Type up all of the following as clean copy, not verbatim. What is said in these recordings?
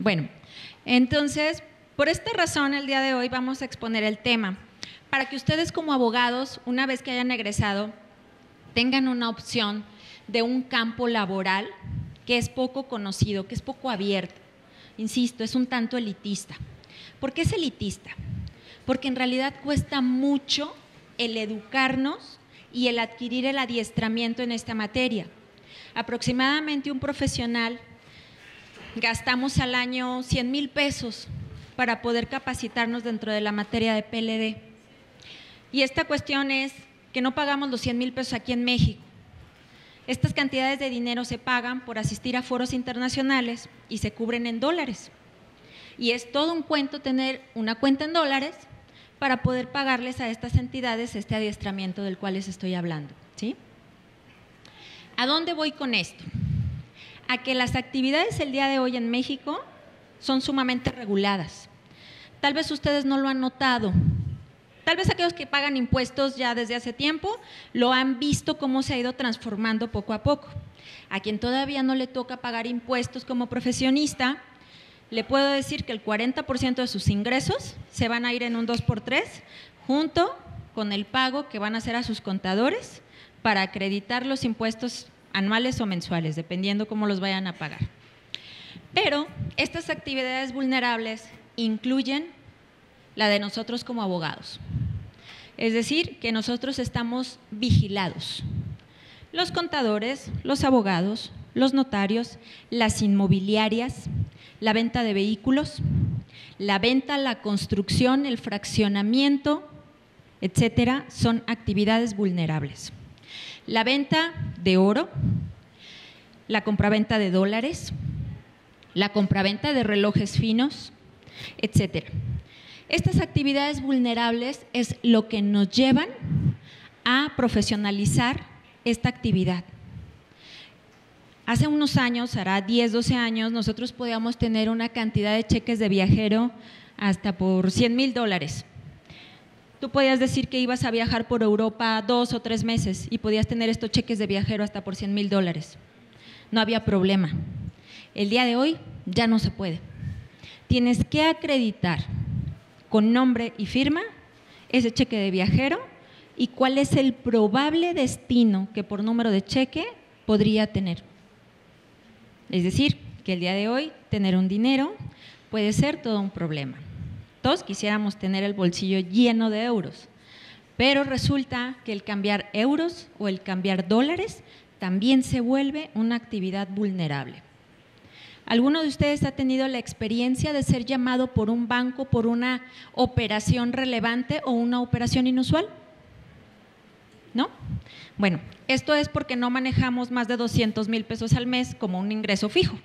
Bueno, entonces, por esta razón, el día de hoy vamos a exponer el tema para que ustedes como abogados, una vez que hayan egresado, tengan una opción de un campo laboral que es poco conocido, que es poco abierto. Insisto, es un tanto elitista. ¿Por qué es elitista? Porque en realidad cuesta mucho el educarnos y el adquirir el adiestramiento en esta materia. Aproximadamente un profesional gastamos al año 100,000 pesos para poder capacitarnos dentro de la materia de PLD. Y esta cuestión es que no pagamos los 100,000 pesos aquí en México. Estas cantidades de dinero se pagan por asistir a foros internacionales y se cubren en dólares. Y es todo un cuento tener una cuenta en dólares para poder pagarles a estas entidades este adiestramiento del cual les estoy hablando, ¿sí? ¿A dónde voy con esto? A que las actividades el día de hoy en México son sumamente reguladas. Tal vez ustedes no lo han notado. Tal vez aquellos que pagan impuestos ya desde hace tiempo lo han visto cómo se ha ido transformando poco a poco. A quien todavía no le toca pagar impuestos como profesionista, le puedo decir que el 40% de sus ingresos se van a ir en un 2x3 junto con el pago que van a hacer a sus contadores para acreditar los impuestos anuales o mensuales, dependiendo cómo los vayan a pagar. Pero estas actividades vulnerables incluyen la de nosotros como abogados. Es decir, que nosotros estamos vigilados. Los contadores, los abogados, los notarios, las inmobiliarias, la venta de vehículos, la venta, la construcción, el fraccionamiento, etcétera, son actividades vulnerables. La venta de oro, la compraventa de dólares, la compraventa de relojes finos, etcétera. Estas actividades vulnerables es lo que nos llevan a profesionalizar esta actividad. Hace unos años, hará 10, 12 años, nosotros podíamos tener una cantidad de cheques de viajero hasta por $100,000. Tú podías decir que ibas a viajar por Europa 2 o 3 meses y podías tener estos cheques de viajero hasta por $100,000. No había problema. El día de hoy ya no se puede. Tienes que acreditar con nombre y firma ese cheque de viajero y cuál es el probable destino que por número de cheque podría tener. Es decir, que el día de hoy tener un dinero puede ser todo un problema. Todos quisiéramos tener el bolsillo lleno de euros, pero resulta que el cambiar euros o el cambiar dólares también se vuelve una actividad vulnerable. ¿Alguno de ustedes ha tenido la experiencia de ser llamado por un banco por una operación relevante o una operación inusual? ¿No? Bueno, esto es porque no manejamos más de 200,000 pesos al mes como un ingreso fijo.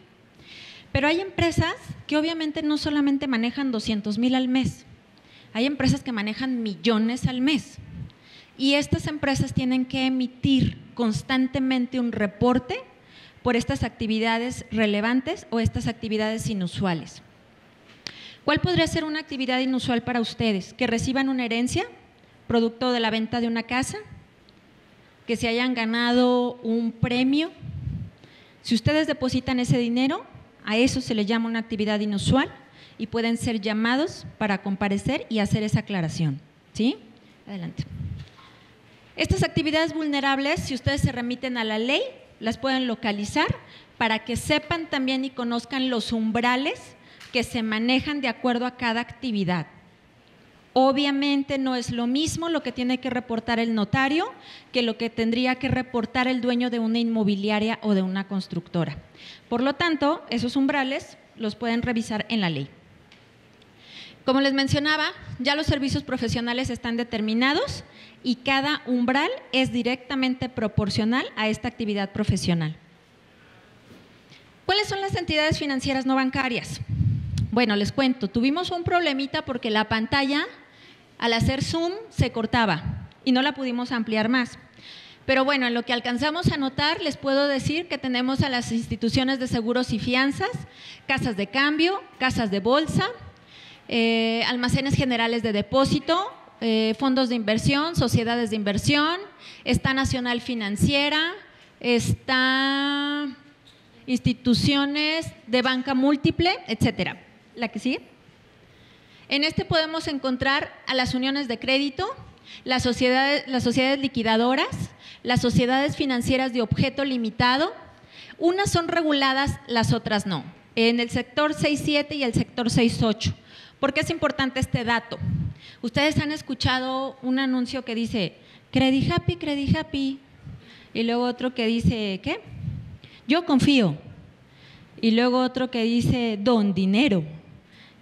Pero hay empresas que obviamente no solamente manejan 200,000 al mes, hay empresas que manejan millones al mes. Y estas empresas tienen que emitir constantemente un reporte por estas actividades relevantes o estas actividades inusuales. ¿Cuál podría ser una actividad inusual para ustedes? Que reciban una herencia, producto de la venta de una casa, que se hayan ganado un premio. Si ustedes depositan ese dinero, a eso se le llama una actividad inusual y pueden ser llamados para comparecer y hacer esa aclaración. ¿Sí? Adelante. Estas actividades vulnerables, si ustedes se remiten a la ley, las pueden localizar para que sepan también y conozcan los umbrales que se manejan de acuerdo a cada actividad. Obviamente no es lo mismo lo que tiene que reportar el notario que lo que tendría que reportar el dueño de una inmobiliaria o de una constructora. Por lo tanto, esos umbrales los pueden revisar en la ley. Como les mencionaba, ya los servicios profesionales están determinados y cada umbral es directamente proporcional a esta actividad profesional. ¿Cuáles son las entidades financieras no bancarias? Bueno, les cuento, tuvimos un problemita porque la pantalla al hacer zoom se cortaba y no la pudimos ampliar más. Pero bueno, en lo que alcanzamos a notar, les puedo decir que tenemos a las instituciones de seguros y fianzas, casas de cambio, casas de bolsa, almacenes generales de depósito, fondos de inversión, sociedades de inversión, está Nacional Financiera, está instituciones de banca múltiple, etcétera. ¿La que sigue? En este podemos encontrar a las uniones de crédito, las sociedades liquidadoras, las sociedades financieras de objeto limitado. Unas son reguladas, las otras no. En el sector 6.7 y el sector 6.8. ¿Por qué es importante este dato? Ustedes han escuchado un anuncio que dice Credit Happy, y luego otro que dice, ¿qué? Yo confío. Y luego otro que dice Don Dinero.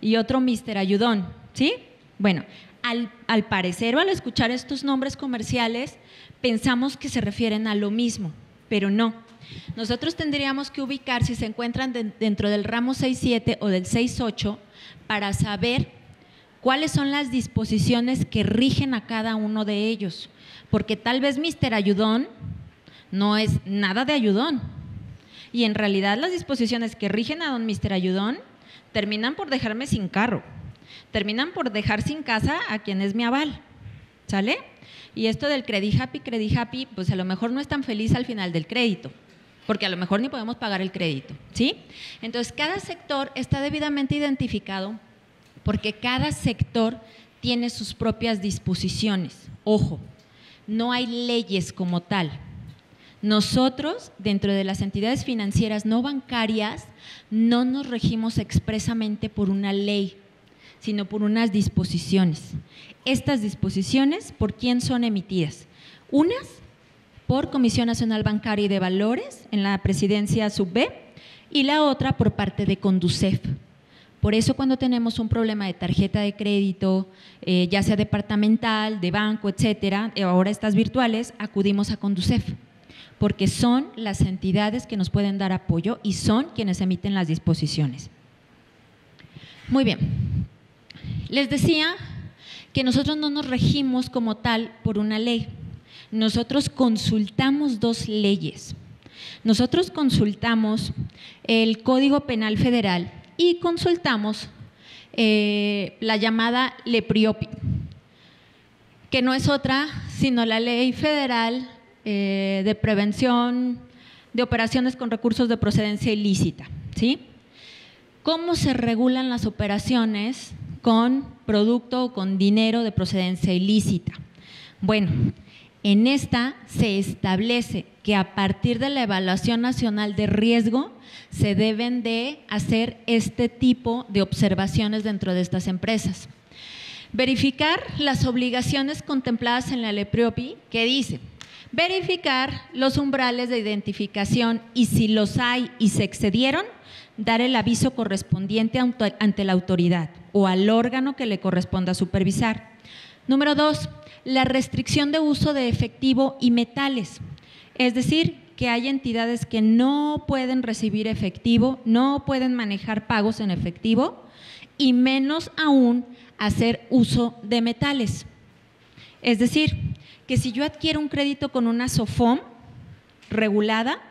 Y otro Mister Ayudón, ¿sí? Bueno, al parecer o al escuchar estos nombres comerciales, pensamos que se refieren a lo mismo, pero no. Nosotros tendríamos que ubicar si se encuentran dentro del ramo 6.7 o del 6.8 para saber cuáles son las disposiciones que rigen a cada uno de ellos, porque tal vez Mister Ayudón no es nada de ayudón, y en realidad las disposiciones que rigen a don Mister Ayudón terminan por dejarme sin carro, terminan por dejar sin casa a quien es mi aval, ¿sale? Y esto del Credit Happy, pues a lo mejor no es tan feliz al final del crédito, porque a lo mejor ni podemos pagar el crédito, ¿sí? Entonces, cada sector está debidamente identificado porque cada sector tiene sus propias disposiciones. Ojo, no hay leyes como tal. Nosotros, dentro de las entidades financieras no bancarias, no nos regimos expresamente por una ley, sino por unas disposiciones. Estas disposiciones, ¿por quién son emitidas? Unas por Comisión Nacional Bancaria y de Valores, en la presidencia sub-B, y la otra por parte de Conducef. Por eso cuando tenemos un problema de tarjeta de crédito, ya sea departamental, de banco, etcétera, ahora estas virtuales, acudimos a Conducef, porque son las entidades que nos pueden dar apoyo y son quienes emiten las disposiciones. Muy bien, les decía que nosotros no nos regimos como tal por una ley, nosotros consultamos dos leyes. Nosotros consultamos el Código Penal Federal y consultamos la llamada LEPRIOPI, que no es otra sino la Ley Federal de Prevención de Operaciones con Recursos de Procedencia Ilícita, ¿sí? ¿Cómo se regulan las operaciones con producto o con dinero de procedencia ilícita? Bueno, en esta se establece que a partir de la Evaluación Nacional de Riesgo se deben de hacer este tipo de observaciones dentro de estas empresas. Verificar las obligaciones contempladas en la LEPRIOPI, que dice verificar los umbrales de identificación y si los hay y se excedieron, dar el aviso correspondiente ante la autoridad o al órgano que le corresponda supervisar. Número 2, la restricción de uso de efectivo y metales, es decir, que hay entidades que no pueden recibir efectivo, no pueden manejar pagos en efectivo y menos aún hacer uso de metales. Es decir, que si yo adquiero un crédito con una SOFOM regulada,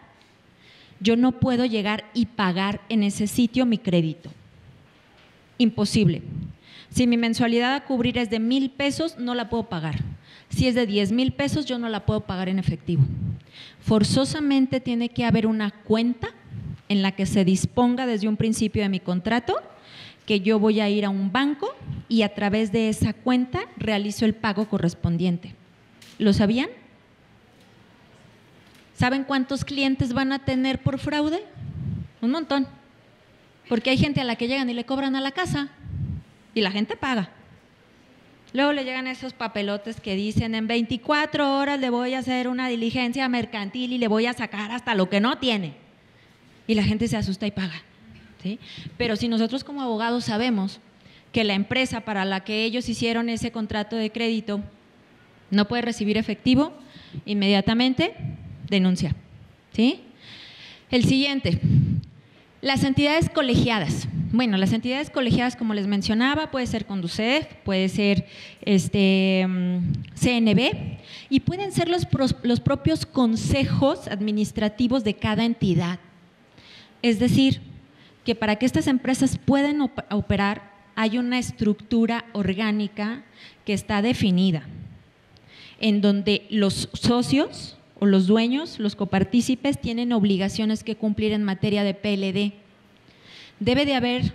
yo no puedo llegar y pagar en ese sitio mi crédito. Imposible. Si mi mensualidad a cubrir es de 1,000 pesos, no la puedo pagar. Si es de 10,000 pesos, yo no la puedo pagar en efectivo. Forzosamente tiene que haber una cuenta en la que se disponga desde un principio de mi contrato que yo voy a ir a un banco y a través de esa cuenta realizo el pago correspondiente. ¿Lo sabían? ¿Saben cuántos clientes van a tener por fraude? Un montón. Porque hay gente a la que llegan y le cobran a la casa y la gente paga. Luego le llegan esos papelotes que dicen en 24 horas le voy a hacer una diligencia mercantil y le voy a sacar hasta lo que no tiene. Y la gente se asusta y paga, ¿sí? Pero si nosotros como abogados sabemos que la empresa para la que ellos hicieron ese contrato de crédito no puede recibir efectivo, inmediatamente denuncia, ¿sí? El siguiente, las entidades colegiadas. Bueno, las entidades colegiadas, como les mencionaba, puede ser Conducef, puede ser CNB y pueden ser los propios consejos administrativos de cada entidad. Es decir, que para que estas empresas puedan operar hay una estructura orgánica que está definida, en donde los socios o los dueños, los copartícipes, tienen obligaciones que cumplir en materia de PLD. Debe de haber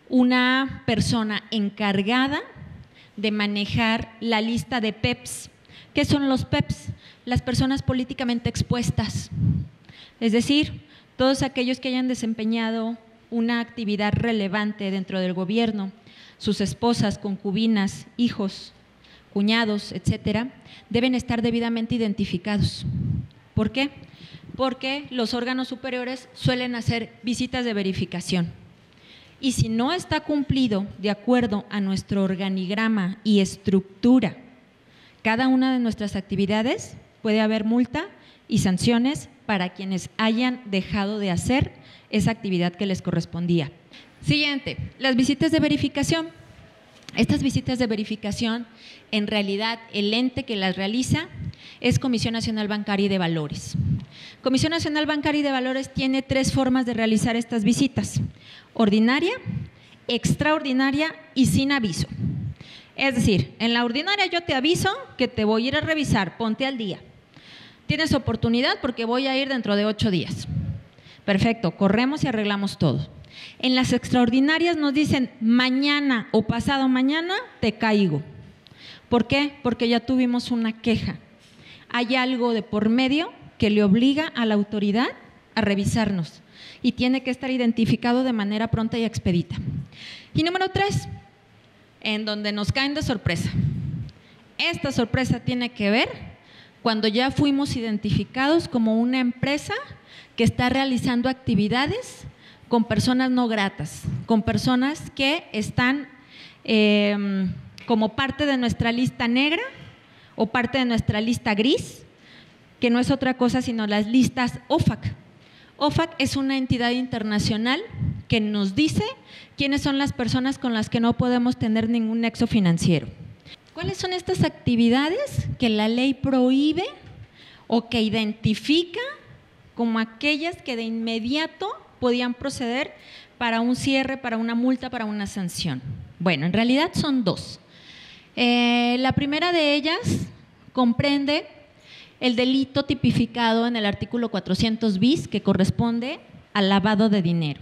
una persona encargada de manejar la lista de PEPs. ¿Qué son los PEPs? Las personas políticamente expuestas, es decir, todos aquellos que hayan desempeñado una actividad relevante dentro del gobierno, sus esposas, concubinas, hijos, cuñados, etcétera, deben estar debidamente identificados. ¿Por qué? Porque los órganos superiores suelen hacer visitas de verificación. Y si no está cumplido de acuerdo a nuestro organigrama y estructura cada una de nuestras actividades, puede haber multa y sanciones para quienes hayan dejado de hacer esa actividad que les correspondía. Siguiente, las visitas de verificación. Estas visitas de verificación, en realidad, el ente que las realiza es Comisión Nacional Bancaria y de Valores. Comisión Nacional Bancaria y de Valores tiene 3 formas de realizar estas visitas: ordinaria, extraordinaria y sin aviso. Es decir, en la ordinaria yo te aviso que te voy a ir a revisar, ponte al día. Tienes oportunidad porque voy a ir dentro de 8 días. Perfecto, corremos y arreglamos todo. En las extraordinarias nos dicen mañana o pasado mañana te caigo. ¿Por qué? Porque ya tuvimos una queja. Hay algo de por medio que le obliga a la autoridad a revisarnos y tiene que estar identificado de manera pronta y expedita. Y número 3, en donde nos caen de sorpresa. Esta sorpresa tiene que ver cuando ya fuimos identificados como una empresa que está realizando actividades con personas no gratas, con personas que están como parte de nuestra lista negra o parte de nuestra lista gris, que no es otra cosa sino las listas OFAC. OFAC es una entidad internacional que nos dice quiénes son las personas con las que no podemos tener ningún nexo financiero. ¿Cuáles son estas actividades que la ley prohíbe o que identifica como aquellas que de inmediato podían proceder para un cierre, para una multa, para una sanción? Bueno, en realidad son 2. La primera de ellas comprende el delito tipificado en el artículo 400 bis, que corresponde al lavado de dinero.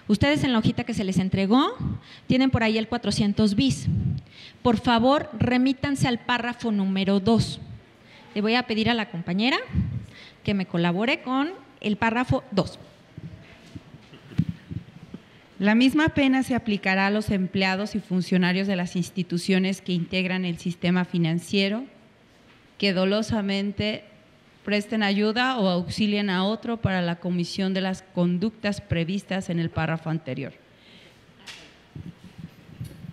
Ustedes en la hojita que se les entregó tienen por ahí el 400 bis. Por favor, remítanse al párrafo número 2. Le voy a pedir a la compañera que me colabore con el párrafo 2. La misma pena se aplicará a los empleados y funcionarios de las instituciones que integran el sistema financiero que dolosamente presten ayuda o auxilien a otro para la comisión de las conductas previstas en el párrafo anterior.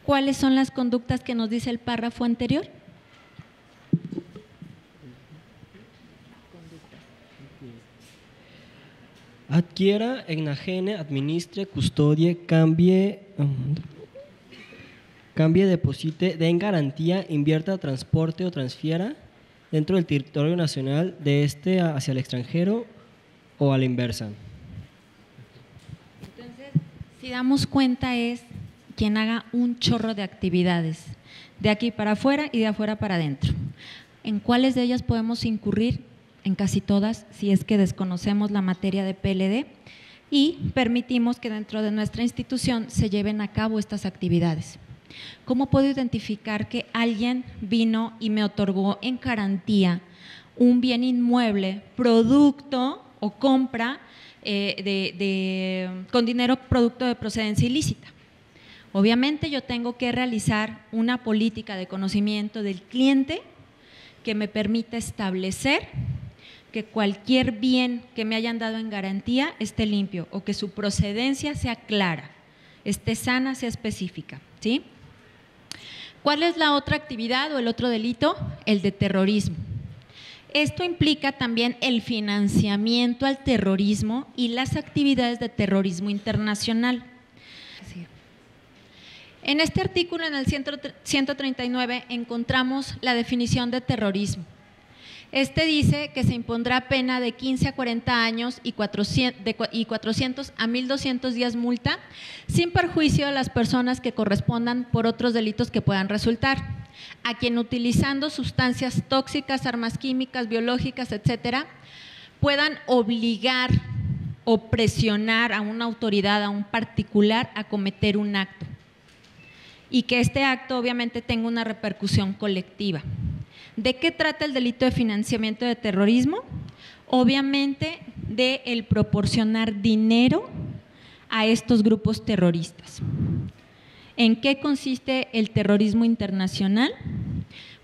¿Cuáles son las conductas que nos dice el párrafo anterior? Adquiera, enajene, administre, custodie, cambie, deposite, dé en garantía, invierta, transporte o transfiera dentro del territorio nacional de este hacia el extranjero o a la inversa. Entonces, si damos cuenta, es quien haga un chorro de actividades, de aquí para afuera y de afuera para adentro. ¿En cuáles de ellas podemos incurrir? En casi todas, si es que desconocemos la materia de PLD y permitimos que dentro de nuestra institución se lleven a cabo estas actividades. ¿Cómo puedo identificar que alguien vino y me otorgó en garantía un bien inmueble, producto o compra con dinero producto de procedencia ilícita? Obviamente yo tengo que realizar una política de conocimiento del cliente que me permita establecer que cualquier bien que me hayan dado en garantía esté limpio o que su procedencia sea clara, esté sana, sea específica, ¿sí? ¿Cuál es la otra actividad o el otro delito? El de terrorismo. Esto implica también el financiamiento al terrorismo y las actividades de terrorismo internacional. En este artículo, en el 139, encontramos la definición de terrorismo. Este dice que se impondrá pena de 15 a 40 años y 400 a 1.200 días multa, sin perjuicio a las personas que correspondan por otros delitos que puedan resultar. a quien utilizando sustancias tóxicas, armas químicas, biológicas, etcétera, puedan obligar o presionar a una autoridad, a un particular, a cometer un acto. Y que este acto obviamente tenga una repercusión colectiva. ¿De qué trata el delito de financiamiento de terrorismo? Obviamente de el proporcionar dinero a estos grupos terroristas. ¿En qué consiste el terrorismo internacional?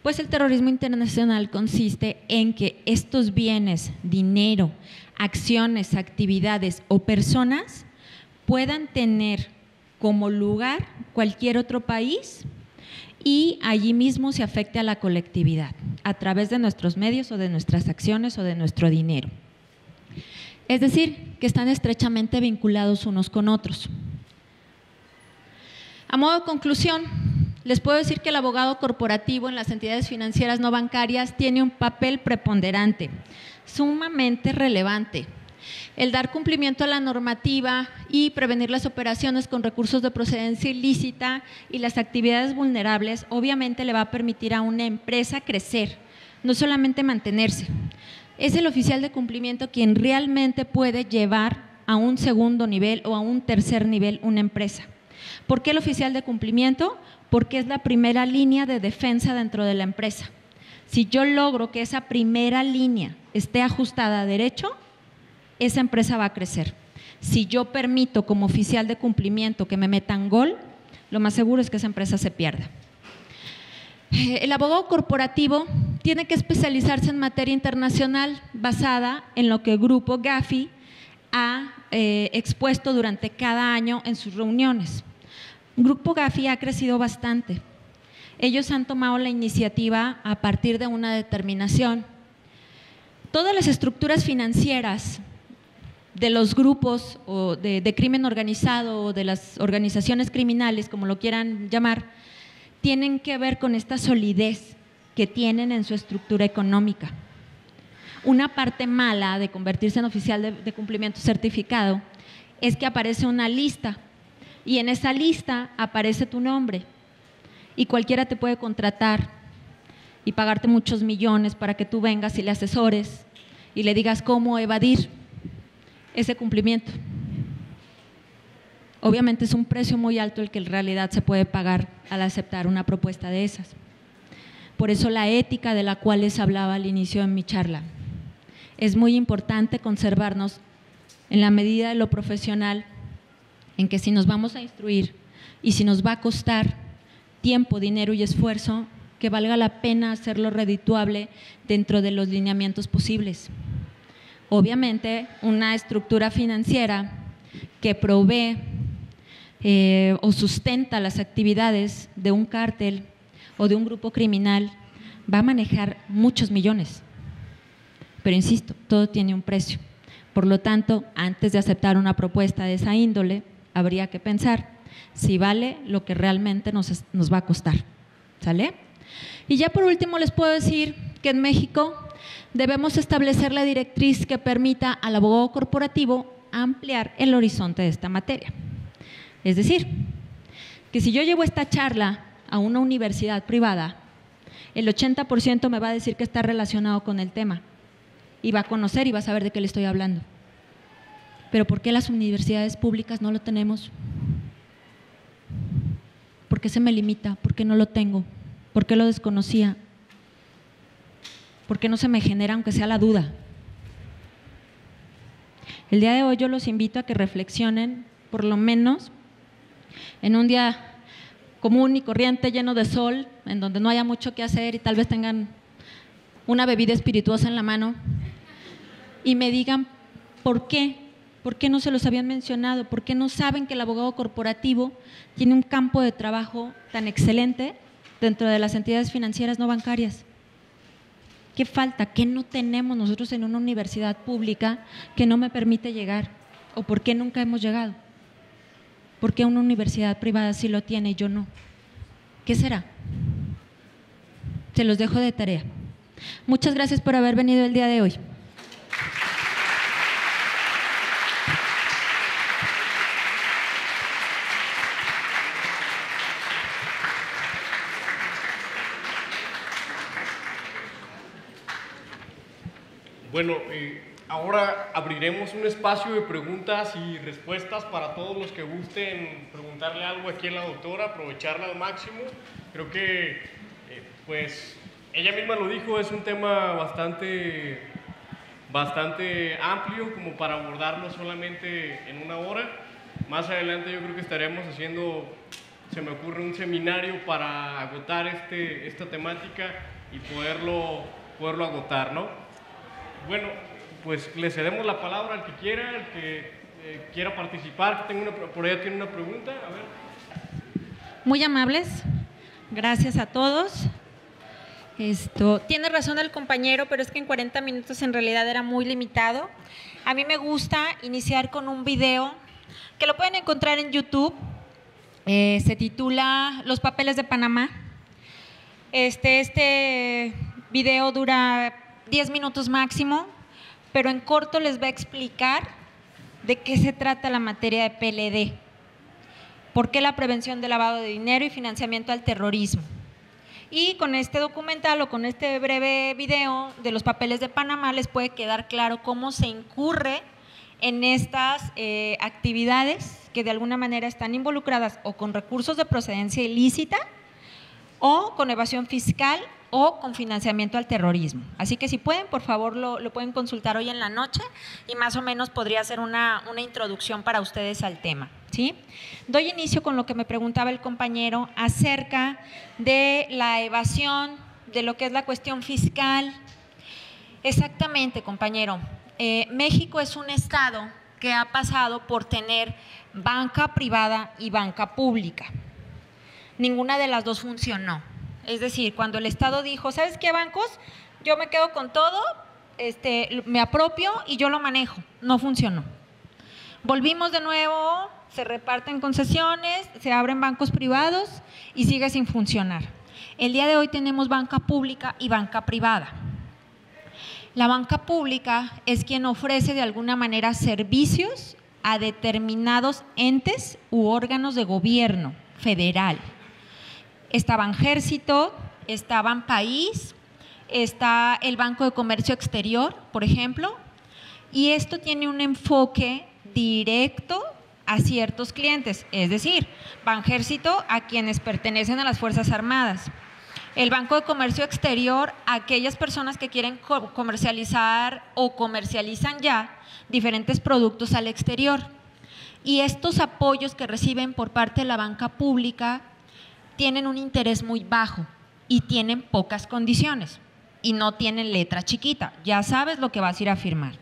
Pues el terrorismo internacional consiste en que estos bienes, dinero, acciones, actividades o personas puedan tener como lugar cualquier otro país y allí mismo se afecte a la colectividad a través de nuestros medios o de nuestras acciones o de nuestro dinero. Es decir, que están estrechamente vinculados unos con otros. A modo de conclusión, les puedo decir que el abogado corporativo en las entidades financieras no bancarias tiene un papel preponderante, sumamente relevante. El dar cumplimiento a la normativa y prevenir las operaciones con recursos de procedencia ilícita y las actividades vulnerables obviamente le va a permitir a una empresa crecer, no solamente mantenerse. Es el oficial de cumplimiento quien realmente puede llevar a un segundo nivel o a un tercer nivel una empresa. ¿Por qué el oficial de cumplimiento? Porque es la primera línea de defensa dentro de la empresa. Si yo logro que esa primera línea esté ajustada a derecho, esa empresa va a crecer. Si yo permito como oficial de cumplimiento que me metan gol, lo más seguro es que esa empresa se pierda. El abogado corporativo tiene que especializarse en materia internacional basada en lo que el grupo Gafi ha expuesto durante cada año en sus reuniones. El grupo Gafi ha crecido bastante. Ellos han tomado la iniciativa a partir de una determinación. Todas las estructuras financieras de los grupos o de crimen organizado o de las organizaciones criminales, como lo quieran llamar, tienen que ver con esta solidez que tienen en su estructura económica. Una parte mala de convertirse en oficial de cumplimiento certificado es que aparece una lista y en esa lista aparece tu nombre y cualquiera te puede contratar y pagarte muchos millones para que tú vengas y le asesores y le digas cómo evadir ese cumplimiento. Obviamente es un precio muy alto el que en realidad se puede pagar al aceptar una propuesta de esas. Por eso la ética de la cual les hablaba al inicio de mi charla. Es muy importante conservarnos en la medida de lo profesional, en que si nos vamos a instruir y si nos va a costar tiempo, dinero y esfuerzo, que valga la pena hacerlo redituable dentro de los lineamientos posibles. Obviamente, una estructura financiera que provee o sustenta las actividades de un cártel o de un grupo criminal va a manejar muchos millones. Pero insisto, todo tiene un precio. Por lo tanto, antes de aceptar una propuesta de esa índole, habría que pensar si vale lo que realmente nos va a costar. ¿Sale? Y ya por último les puedo decir que en México debemos establecer la directriz que permita al abogado corporativo ampliar el horizonte de esta materia. Es decir, que si yo llevo esta charla a una universidad privada, el 80% me va a decir que está relacionado con el tema y va a conocer y va a saber de qué le estoy hablando. Pero ¿por qué las universidades públicas no lo tenemos? ¿Por qué se me limita? ¿Por qué no lo tengo? ¿Por qué lo desconocía? ¿Por qué no se me genera aunque sea la duda? El día de hoy yo los invito a que reflexionen, por lo menos en un día común y corriente, lleno de sol, en donde no haya mucho que hacer y tal vez tengan una bebida espirituosa en la mano y me digan ¿por qué? ¿Por qué no se los habían mencionado? ¿Por qué no saben que el abogado corporativo tiene un campo de trabajo tan excelente dentro de las entidades financieras no bancarias? ¿Qué falta? ¿Qué no tenemos nosotros en una universidad pública que no me permite llegar? ¿O por qué nunca hemos llegado? ¿Por qué una universidad privada sí lo tiene y yo no? ¿Qué será? Se los dejo de tarea. Muchas gracias por haber venido el día de hoy. Bueno, ahora abriremos un espacio de preguntas y respuestas para todos los que gusten preguntarle algo aquí a la doctora, aprovecharla al máximo. Creo que, pues, ella misma lo dijo, es un tema bastante amplio como para abordarlo solamente en una hora. Más adelante yo creo que estaremos haciendo, se me ocurre, un seminario para agotar esta temática y poderlo agotar, ¿no? Bueno, pues le cedemos la palabra al que quiera participar, que por allá tiene una pregunta, a ver. Muy amables, gracias a todos. Tiene razón el compañero, pero es que en 40 minutos en realidad era muy limitado. A mí me gusta iniciar con un video que lo pueden encontrar en YouTube. Se titula Los papeles de Panamá. Este video dura 10 minutos máximo, pero en corto les va a explicar de qué se trata la materia de PLD, por qué la prevención del lavado de dinero y financiamiento al terrorismo. Y con este documental o con este breve video de los papeles de Panamá les puede quedar claro cómo se incurre en estas actividades que de alguna manera están involucradas o con recursos de procedencia ilícita o con evasión fiscal o con financiamiento al terrorismo. Así que si pueden, por favor, lo pueden consultar hoy en la noche y más o menos podría ser una introducción para ustedes al tema, ¿sí? Doy inicio con lo que me preguntaba el compañero acerca de la evasión, de lo que es la cuestión fiscal. Exactamente, compañero. México es un estado que ha pasado por tener banca privada y banca pública. Ninguna de las dos funcionó. Es decir, cuando el Estado dijo, ¿sabes qué, bancos? Yo me quedo con todo, me apropio y yo lo manejo. No funcionó. Volvimos de nuevo, se reparten concesiones, se abren bancos privados y sigue sin funcionar. El día de hoy tenemos banca pública y banca privada. La banca pública es quien ofrece de alguna manera servicios a determinados entes u órganos de gobierno federal. Está Banjército, está Banpaís, está el Banco de Comercio Exterior, por ejemplo, y esto tiene un enfoque directo a ciertos clientes, es decir, Banjército a quienes pertenecen a las Fuerzas Armadas, el Banco de Comercio Exterior a aquellas personas que quieren comercializar o comercializan ya diferentes productos al exterior. Y estos apoyos que reciben por parte de la banca pública tienen un interés muy bajo y tienen pocas condiciones y no tienen letra chiquita, ya sabes lo que vas a ir a firmar.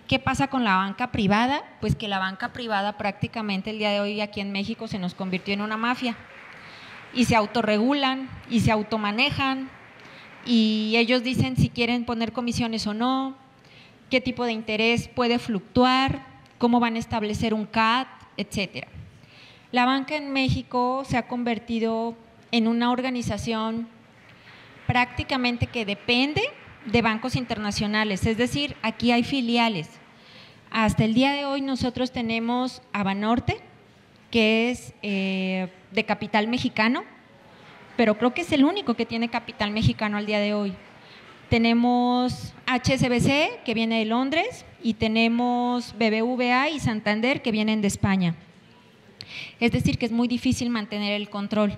¿Qué pasa con la banca privada? Pues que la banca privada prácticamente el día de hoy aquí en México se nos convirtió en una mafia y se autorregulan y se automanejan y ellos dicen si quieren poner comisiones o no, qué tipo de interés puede fluctuar, cómo van a establecer un CAT, etcétera. La banca en México se ha convertido en una organización prácticamente que depende de bancos internacionales, es decir, aquí hay filiales. Hasta el día de hoy nosotros tenemos a Banorte, que es de capital mexicano, pero creo que es el único que tiene capital mexicano al día de hoy. Tenemos HSBC, que viene de Londres, y tenemos BBVA y Santander, que vienen de España. Es decir, que es muy difícil mantener el control.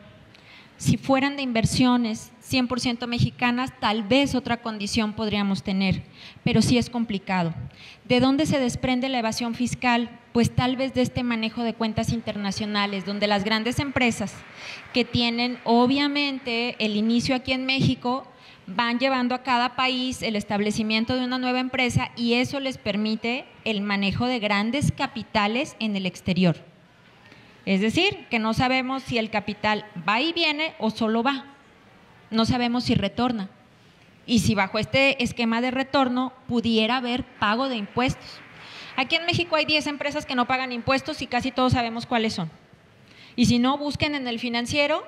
Si fueran de inversiones 100% mexicanas, tal vez otra condición podríamos tener, pero sí es complicado. ¿De dónde se desprende la evasión fiscal? Pues tal vez de este manejo de cuentas internacionales, donde las grandes empresas que tienen obviamente el inicio aquí en México van llevando a cada país el establecimiento de una nueva empresa y eso les permite el manejo de grandes capitales en el exterior. Es decir, que no sabemos si el capital va y viene o solo va, no sabemos si retorna y si bajo este esquema de retorno pudiera haber pago de impuestos. Aquí en México hay 10 empresas que no pagan impuestos y casi todos sabemos cuáles son. Y si no, busquen en el financiero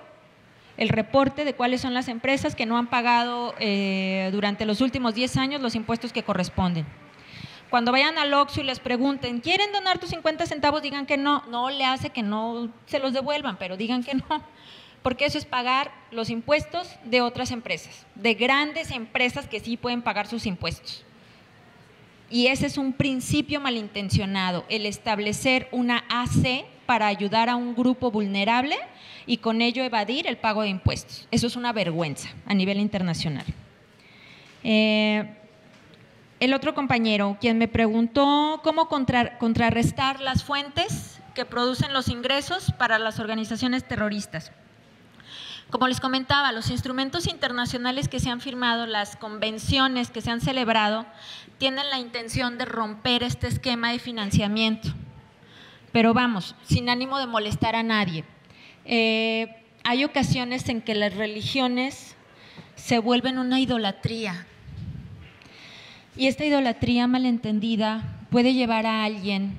el reporte de cuáles son las empresas que no han pagado durante los últimos 10 años los impuestos que corresponden. Cuando vayan al Oxxo y les pregunten, ¿quieren donar tus 50 centavos? Digan que no, no le hace que no se los devuelvan, pero digan que no, porque eso es pagar los impuestos de otras empresas, de grandes empresas que sí pueden pagar sus impuestos. Y ese es un principio malintencionado, el establecer una AC para ayudar a un grupo vulnerable y con ello evadir el pago de impuestos. Eso es una vergüenza a nivel internacional. El otro compañero, quien me preguntó cómo contrarrestar las fuentes que producen los ingresos para las organizaciones terroristas. Como les comentaba, los instrumentos internacionales que se han firmado, las convenciones que se han celebrado, tienen la intención de romper este esquema de financiamiento. Pero vamos, sin ánimo de molestar a nadie. Hay ocasiones en que las religiones se vuelven una idolatría. Y esta idolatría malentendida puede llevar a alguien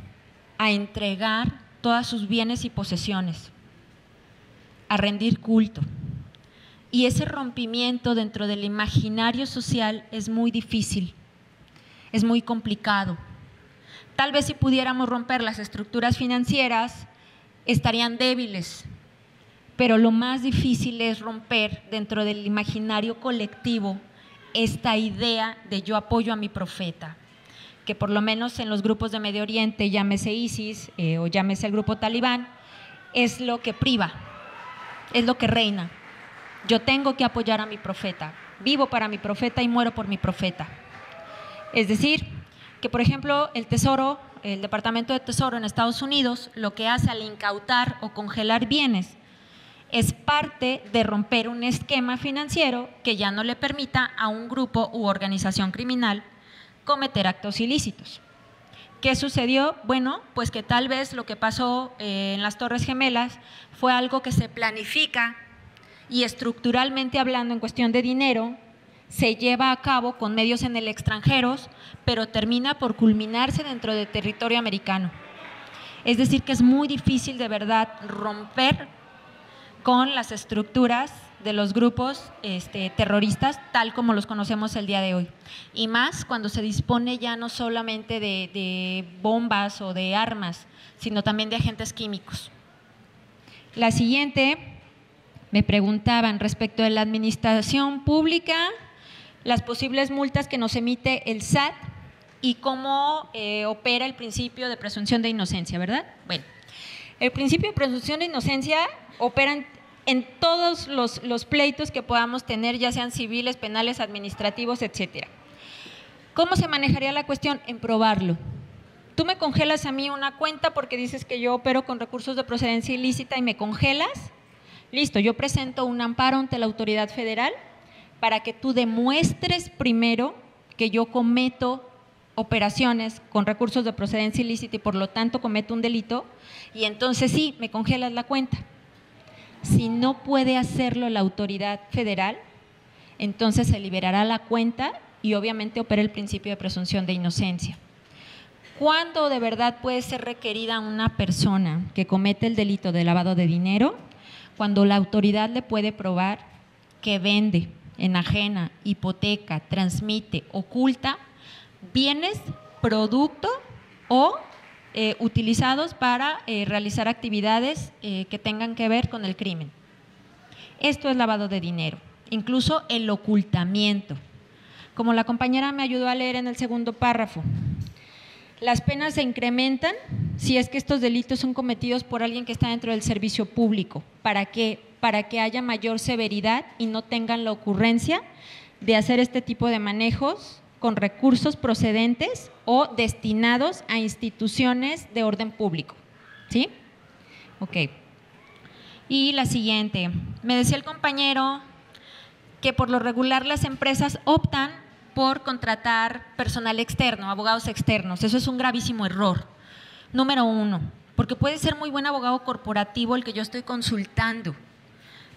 a entregar todos sus bienes y posesiones, a rendir culto. Y ese rompimiento dentro del imaginario social es muy difícil, es muy complicado. Tal vez si pudiéramos romper las estructuras financieras, estarían débiles, pero lo más difícil es romper dentro del imaginario colectivo esta idea de yo apoyo a mi profeta, que por lo menos en los grupos de Medio Oriente, llámese ISIS o llámese el grupo talibán, es lo que priva, es lo que reina. Yo tengo que apoyar a mi profeta, vivo para mi profeta y muero por mi profeta. Es decir, que por ejemplo el Tesoro, el Departamento de Tesoro en Estados Unidos, lo que hace al incautar o congelar bienes es parte de romper un esquema financiero que ya no le permita a un grupo u organización criminal cometer actos ilícitos. ¿Qué sucedió? Bueno, pues que tal vez lo que pasó en las Torres Gemelas fue algo que se planifica y estructuralmente hablando en cuestión de dinero, se lleva a cabo con medios en el extranjero, pero termina por culminarse dentro del territorio americano. Es decir, que es muy difícil de verdad romper con las estructuras de los grupos terroristas tal como los conocemos el día de hoy. Y más cuando se dispone ya no solamente de bombas o de armas, sino también de agentes químicos. La siguiente, me preguntaban respecto de la administración pública, las posibles multas que nos emite el SAT y cómo opera el principio de presunción de inocencia, ¿verdad? Bueno, el principio de presunción de inocencia opera en todos los pleitos que podamos tener, ya sean civiles, penales, administrativos, etcétera. ¿Cómo se manejaría la cuestión? En probarlo. Tú me congelas a mí una cuenta porque dices que yo opero con recursos de procedencia ilícita y me congelas. Listo, yo presento un amparo ante la autoridad federal para que tú demuestres primero que yo cometo operaciones con recursos de procedencia ilícita y por lo tanto cometo un delito y entonces sí, me congelas la cuenta. Si no puede hacerlo la autoridad federal, entonces se liberará la cuenta y obviamente opera el principio de presunción de inocencia. ¿Cuándo de verdad puede ser requerida una persona que comete el delito de lavado de dinero? Cuando la autoridad le puede probar que vende, enajena, hipoteca, transmite, oculta bienes, producto o utilizados para realizar actividades que tengan que ver con el crimen. Esto es lavado de dinero, incluso el ocultamiento. Como la compañera me ayudó a leer en el segundo párrafo, las penas se incrementan si es que estos delitos son cometidos por alguien que está dentro del servicio público. ¿Para qué? Para que haya mayor severidad y no tengan la ocurrencia de hacer este tipo de manejos con recursos procedentes o destinados a instituciones de orden público. ¿Sí? Ok. Y la siguiente, me decía el compañero que por lo regular las empresas optan por contratar personal externo, abogados externos. Eso es un gravísimo error. Número uno, porque puede ser muy buen abogado corporativo el que yo estoy consultando,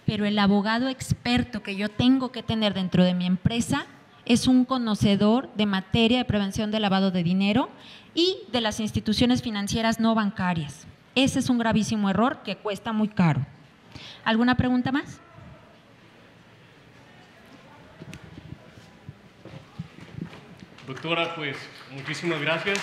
pero el abogado experto que yo tengo que tener dentro de mi empresa es un conocedor de materia de prevención de lavado de dinero y de las instituciones financieras no bancarias. Ese es un gravísimo error que cuesta muy caro. ¿Alguna pregunta más? Doctora, pues muchísimas gracias.